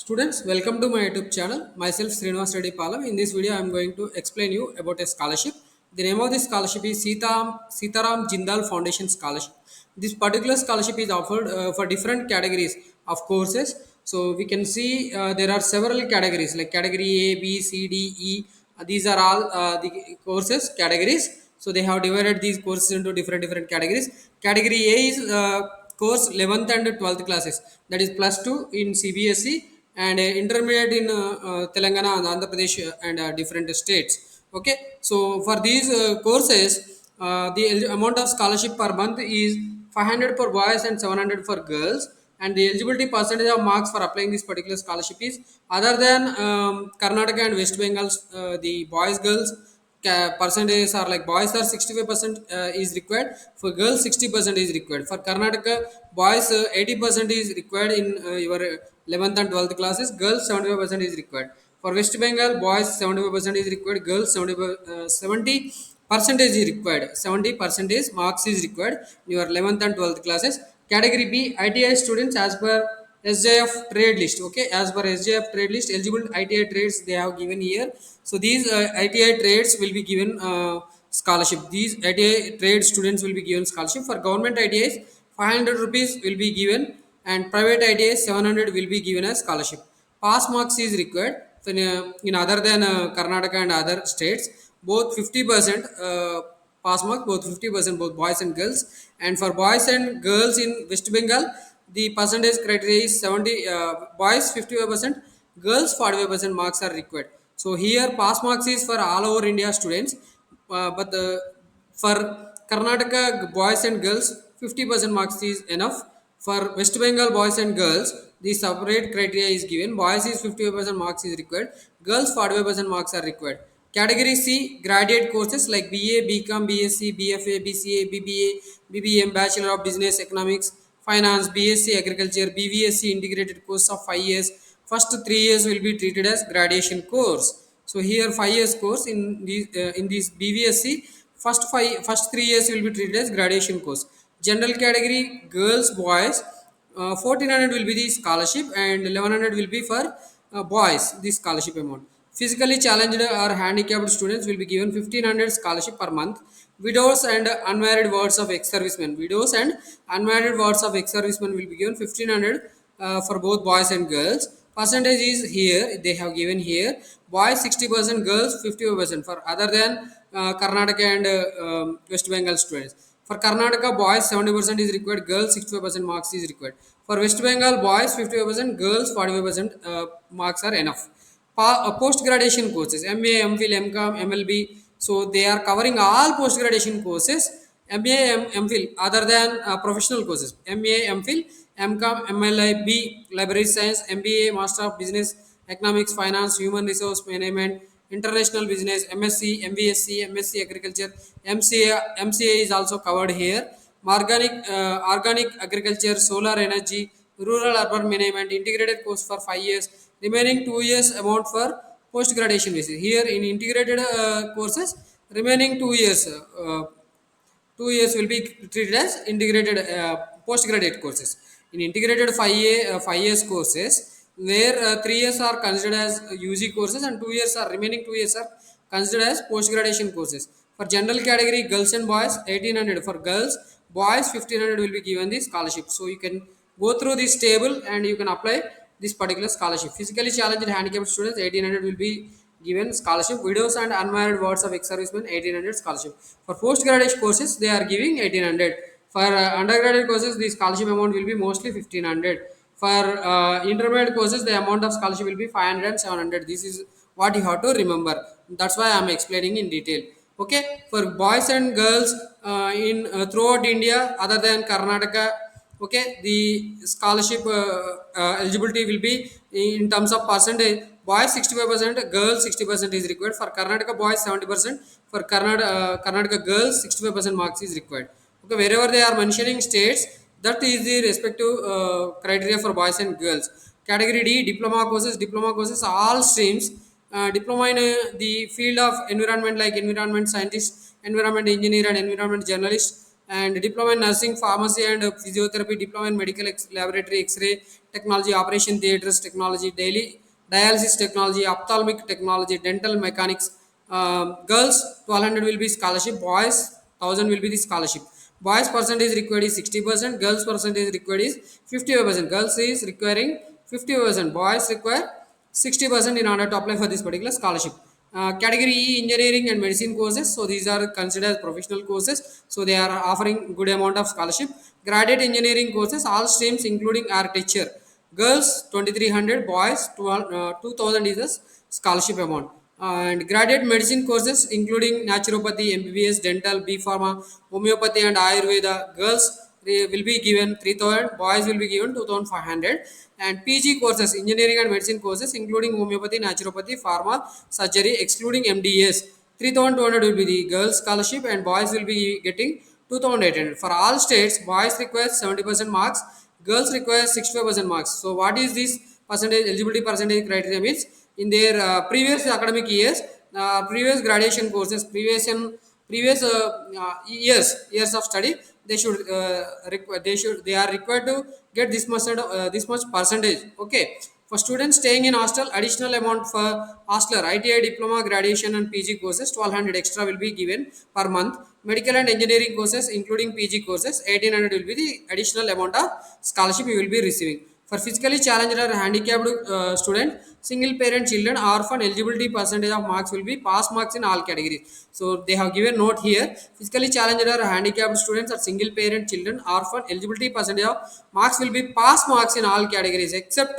Students, welcome to my YouTube channel. Myself Srinivas Reddy Palam. In this video, I am going to explain you about a scholarship. The name of this scholarship is Sitaram Jindal Foundation Scholarship. This particular scholarship is offered for different categories of courses. So we can see there are several categories like category A, B, C, D, E. These are all the courses categories. So they have divided these courses into different categories. Category A is course 11th and 12th classes, that is plus 2 in CBSE and intermediate in Telangana and Andhra Pradesh and different states. Okay, so for these courses, the amount of scholarship per month is 500 for boys and 700 for girls, and the eligibility percentage of marks for applying this particular scholarship is other than Karnataka and West Bengal, the boys girls percentages are like boys are 65% is required, for girls 60% is required. For Karnataka, boys 80% is required in your 11th and 12th classes, girls 75% is required. For West Bengal, boys 75% is required, girls 70 percentage is required, 70 percentage marks is required in your 11th and 12th classes. Category B, ITI students as per SJF trade list. Okay, as per SJF trade list, eligible ITI trades they have given here. So these ITI trades will be given scholarship. These ITI trade students will be given scholarship. For government ITIs, 500 rupees will be given, and private ITIs 700 will be given as scholarship. Pass marks is required. So in other than Karnataka and other states, both 50% pass mark, both 50%, both boys and girls. And for boys and girls in West Bengal, the percentage criteria is 70, boys 55%, girls 45% marks are required. So here pass marks is for all over India students, but for Karnataka boys and girls 50% marks is enough. For West Bengal boys and girls, the separate criteria is given. Boys is 55% marks is required, girls 45% marks are required. Category C, graduate courses like BA, BCom, BSc, BFA, BCA, BBA, BBM, Bachelor of Business Economics, Finance, BSc Agriculture, BVSc integrated course of 5 years. First 3 years will be treated as graduation course. So here 5 years course in this BVSc, first 3 years will be treated as graduation course. General category girls, boys, 1400 will be the scholarship and 1100 will be for boys, the scholarship amount. Physically challenged or handicapped students will be given 1500 scholarship per month. Widows and unmarried wards of ex-servicemen, widows and unmarried wards of ex-servicemen will be given 1500 for both boys and girls. Percentage is here they have given here: boys 60%, girls 55%. For other than Karnataka and West Bengal students, for Karnataka, boys 70% is required, girls 65% marks is required. For West Bengal, boys 55%, girls 45% marks are enough. Post graduation courses, MA, MPhil, MCom, MLB. So they are covering all post graduation courses. MA, MPhil, other than professional courses. MA, MPhil, MCom, MLIB, Library Science, MBA, Master of Business Economics, Finance, Human Resource Management, International Business, MSc, MBSc, MSc Agriculture, MCA is also covered here. Organic Agriculture, Solar Energy, Rural Urban Management, integrated course for 5 years. Remaining 2 years amount for post graduation basis. Here in integrated courses, remaining 2 years. 2 years will be treated as integrated postgraduate courses. In integrated 5 years courses, where 3 years are considered as UG courses and 2 years are remaining 2 years are considered as post graduation courses. For general category, girls and boys 1800. For girls, boys 1500 will be given the scholarship. So you can go through this table and you can apply this particular scholarship. Physically challenged handicapped students 1800 will be given scholarship. Widows and unmarried wards of ex-servicemen 1800 scholarship. For postgraduate courses they are giving 1800. For undergraduate courses the scholarship amount will be mostly 1500. For intermediate courses the amount of scholarship will be 500 and 700. This is what you have to remember. That's why I am explaining in detail. Okay, for boys and girls in throughout India other than Karnataka, okay, the scholarship eligibility will be in terms of percentage: boys 65%, girls 60% is required. For Karnataka, boys 70%, for Karnataka girls 65% marks is required. Okay, wherever they are mentioning states, that is the respective criteria for boys and girls. Category D, diploma courses all streams. Diploma in the field of environment like environment scientist, environment engineer and environment journalist, and diploma in nursing, pharmacy and physiotherapy, diploma in medical laboratory, x-ray technology, operation theaters technology, daily dialysis technology, ophthalmic technology, dental mechanics. Girls 1200 will be scholarship, boys 1000 will be the scholarship. Boys percentage required is 60%, girls percentage required is 55%. Girls is requiring 50%, boys require 60% in order to apply for this particular scholarship. Category E, engineering and medicine courses. So these are considered as professional courses. So they are offering good amount of scholarship. Graduate engineering courses, all streams including architecture. Girls 2300, boys 2000 is the scholarship amount. And graduate medicine courses including naturopathy, MBBS, dental, B Pharma, homeopathy, and Ayurveda. Girls will be given 3000, boys will be given 2500. And PG courses, engineering and medicine courses including homeopathy, naturopathy, pharma, surgery, excluding MDS, 3200 will be the girls scholarship and boys will be getting 2800. For all states, boys require 70% marks, girls require 65% marks. So what is this percentage eligibility percentage criteria means? In their previous academic years, previous graduation courses, previous years of study, they should they are required to get this much percentage. Okay, for students staying in hostel, additional amount for hostler, ITI diploma, graduation and PG courses 1200 extra will be given per month. Medical and engineering courses including PG courses 1800 will be the additional amount of scholarship you will be receiving. For physically challenged or handicapped student, single parent children, orphan, eligibility percentage of marks will be pass marks in all categories. So they have given note here. Physically challenged or handicapped students or single parent children, orphan, eligibility percentage of marks will be pass marks in all categories except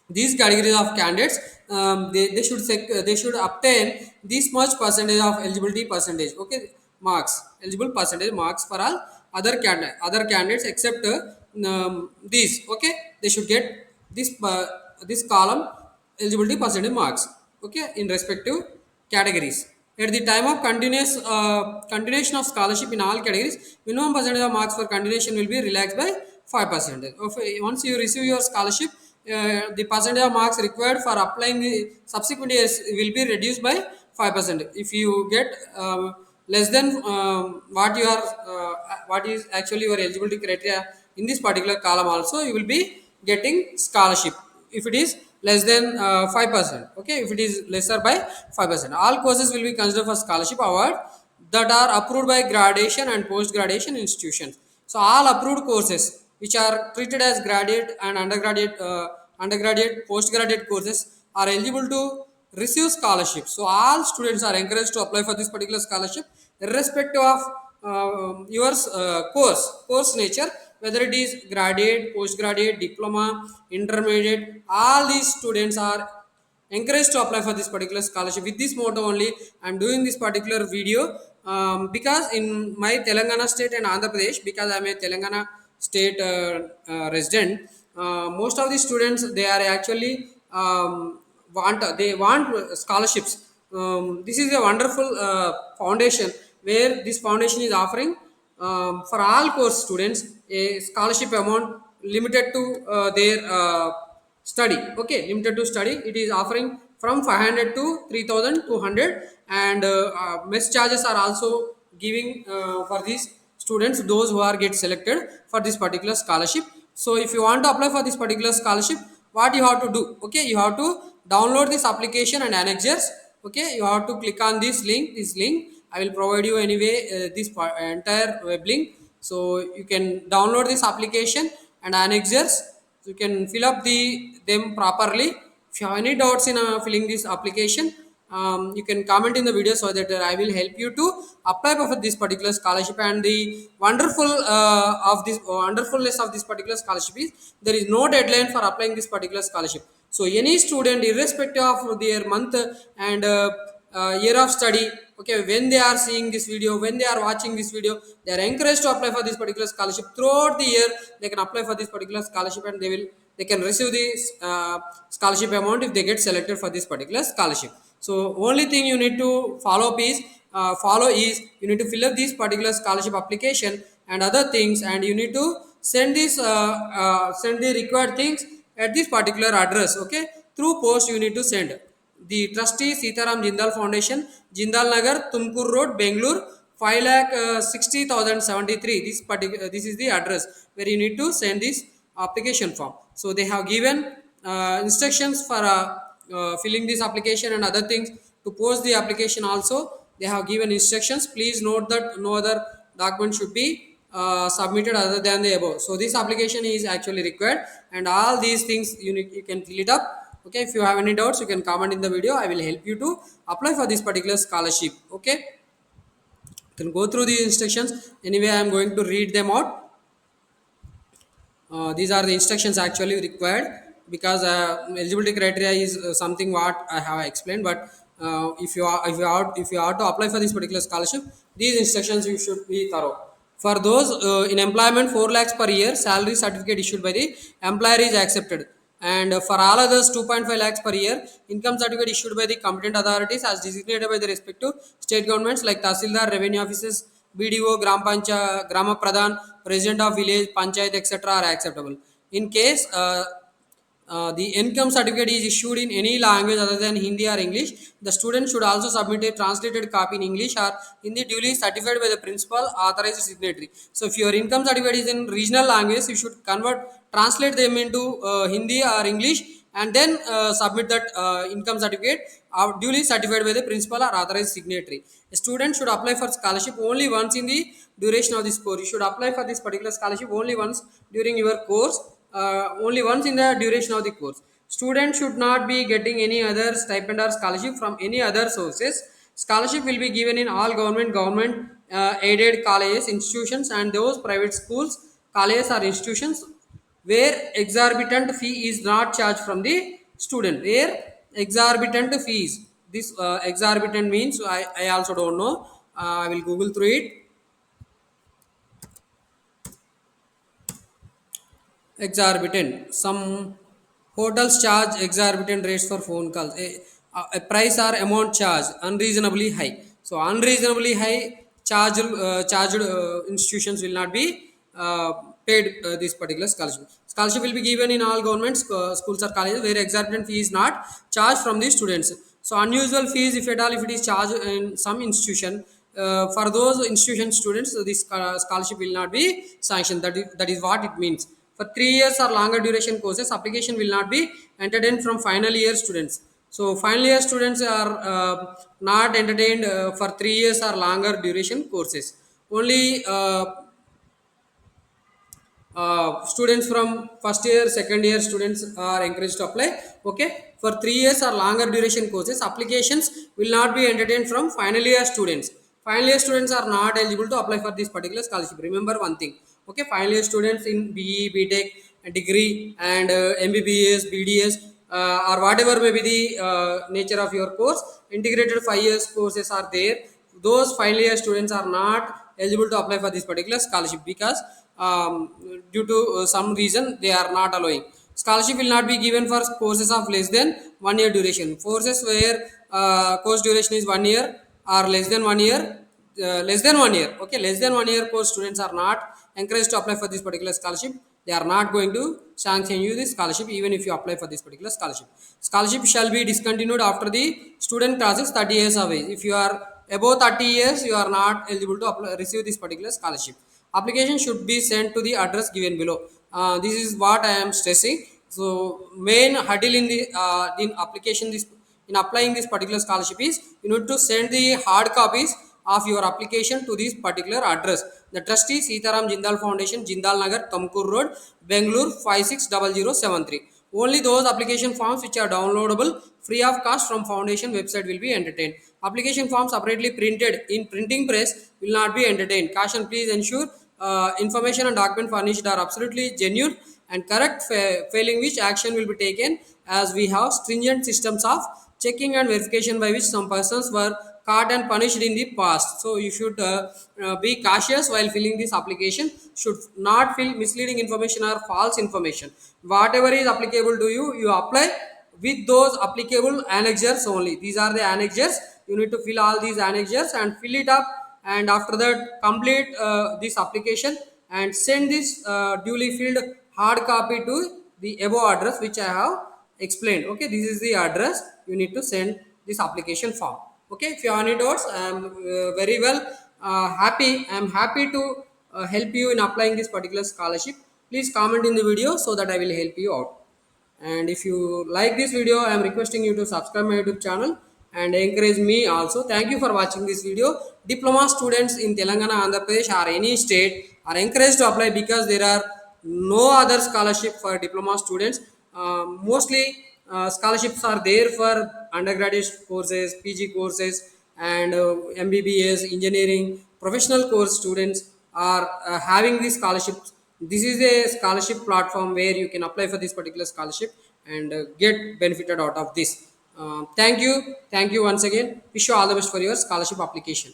these categories of candidates. They should obtain this much percentage of eligibility percentage. Okay, marks, eligible percentage marks for all other candidates except these. Okay, they should get this column eligibility percentage marks. Okay, in respective categories. At the time of continuation of scholarship in all categories, minimum percentage of marks for continuation will be relaxed by 5%. Once you receive your scholarship, the percentage of marks required for applying the subsequent years will be reduced by 5%. If you get less than what is actually your eligibility criteria in this particular column, also you will be getting scholarship if it is less than 5%. Okay, if it is lesser by 5%, all courses will be considered for scholarship award that are approved by graduation and post graduation institutions. So all approved courses which are treated as graduate and undergraduate postgraduate courses are eligible to receive scholarship. So all students are encouraged to apply for this particular scholarship irrespective of your course nature, whether it is graduate, postgraduate, diploma, intermediate. All these students are encouraged to apply for this particular scholarship. With this motto only I am doing this particular video, because in my Telangana state and Andhra Pradesh, because I am a Telangana state resident, most of the students they are actually want scholarships. This is a wonderful foundation where this foundation is offering for all course students a scholarship amount limited to their study. Okay, limited to study, it is offering from 500 to 3200. And mess charges are also giving for these students, those who are get selected for this particular scholarship. So if you want to apply for this particular scholarship, what you have to do? Okay, you have to download this application and annexures. Okay, you have to click on this link. I will provide you anyway this entire web link, so you can download this application and annexures. You can fill up them properly. If you have any doubts in filling this application, you can comment in the video so that I will help you to apply for this particular scholarship. And the wonderfulness of this particular scholarship is there is no deadline for applying this particular scholarship. So any student, irrespective of their month and year of study, okay, when they are seeing this video, when they are watching this video, they are encouraged to apply for this particular scholarship. Throughout the year they can apply for this particular scholarship, and they can receive this scholarship amount if they get selected for this particular scholarship. So only thing you need to follow is you need to fill up this particular scholarship application and other things, and you need to send the required things at this particular address. Okay, through post you need to send. The trustee Sitaram Jindal Foundation, Jindal Nagar, Tumkur Road, Bangalore 5 lakh 60,073. This is the address where you need to send this application form. So they have given instructions for filling this application and other things. To post the application also they have given instructions. Please note that no other document should be submitted other than the above. So this application is actually required, and all these things you can fill it up. Okay, if you have any doubts you can comment in the video. I will help you to apply for this particular scholarship. Okay, you can go through the instructions. Anyway, I am going to read them out. These are the instructions actually required, because eligibility criteria is something what I have explained. But if you are to apply for this particular scholarship, these instructions you should be thorough. For those in employment, 4 lakhs per year salary certificate issued by the employer is accepted. And for all others, 2.5 lakhs per year income certificate issued by the competent authorities as designated by the respective state governments like Tahsildar, revenue officers, BDO, Grama Pradhan, President of Village, Panchayat, etc. are acceptable. In case the income certificate is issued in any language other than Hindi or English, the student should also submit a translated copy in English or Hindi duly certified by the principal authorized signatory. So if your income certificate is in regional language, you should translate them into Hindi or English, and then submit that income certificate duly certified by the principal or authorized signatory. A student should apply for scholarship only once in the duration of this course. You should apply for this particular scholarship only once during your course, only once in the duration of the course. Student should not be getting any other stipend or scholarship from any other sources. Scholarship will be given in all government aided colleges, institutions, and those private schools, colleges, or institutions where exorbitant fee is not charged from the student. Where exorbitant fees, this exorbitant means I also don't know. I will Google through it. Exorbitant, some hotels charge exorbitant rates for phone calls. A price or amount charged unreasonably high. So unreasonably high charged institutions will not be paid this particular scholarship. Scholarship will be given in all government schools or colleges where exorbitant fee is not charged from the students. So unusual fees, if at all, if it is charged in some institution, for those institution students, this scholarship will not be sanctioned. That is what it means. For 3 years or longer duration courses, application will not be entertained from final year students. So final year students are not entertained for 3 years or longer duration courses. Only students from first year, second year students are encouraged to apply. Okay, for 3 years or longer duration courses, applications will not be entertained from final year students. Final year students are not eligible to apply for this particular scholarship. Remember one thing. Okay, final year students in BE, BTech, degree, and MBBS, BDS, or whatever may be the nature of your course, integrated 5 years courses are there. Those final year students are not eligible to apply for this particular scholarship, because due to some reason they are not allowing. Scholarship will not be given for courses of less than 1 year duration. Courses where course duration is 1 year or less than 1 year, less than 1 year. Okay, less than 1 year course students are not encouraged to apply for this particular scholarship. They are not going to sanction you this scholarship even if you apply for this particular scholarship. Scholarship shall be discontinued after the student crosses 30 years of age. If you are above 30 years, you are not eligible to receive this particular scholarship. Application should be sent to the address given below. This is what I am stressing. So main hurdle in the in application this in applying this particular scholarship is you need to send the hard copies of your application to this particular address. The trustee Sitaram Jindal Foundation, Jindal Nagar, Tumkur Road, Bangalore 560073. Only those application forms which are downloadable free of cost from foundation website will be entertained. Application forms separately printed in printing press will not be entertained. Caution, please ensure information and document furnished are absolutely genuine and correct, failing which action will be taken, as we have stringent systems of checking and verification by which some persons were caught and punished in the past. So you should be cautious while filling this application. Should not fill misleading information or false information. Whatever is applicable to you, you apply with those applicable annexures only. These are the annexures. You need to fill all these annexures and fill it up, and after that complete this application and send this duly filled hard copy to the above address which I have explained. Okay, this is the address you need to send this application form. Okay, if you have any doubts, I am very well I'm happy to help you in applying this particular scholarship. Please comment in the video so that I will help you out. And if you like this video, I am requesting you to subscribe my YouTube channel and encourage me also. Thank you for watching this video. Diploma students in Telangana, Andhra Pradesh or any state are encouraged to apply because there are no other scholarship for diploma students. Mostly scholarships are there for undergraduate courses, PG courses, and MBBS, engineering, professional course students are having these scholarships. This is a scholarship platform where you can apply for this particular scholarship and get benefited out of this. Thank you once again. Wish you all the best for your scholarship application.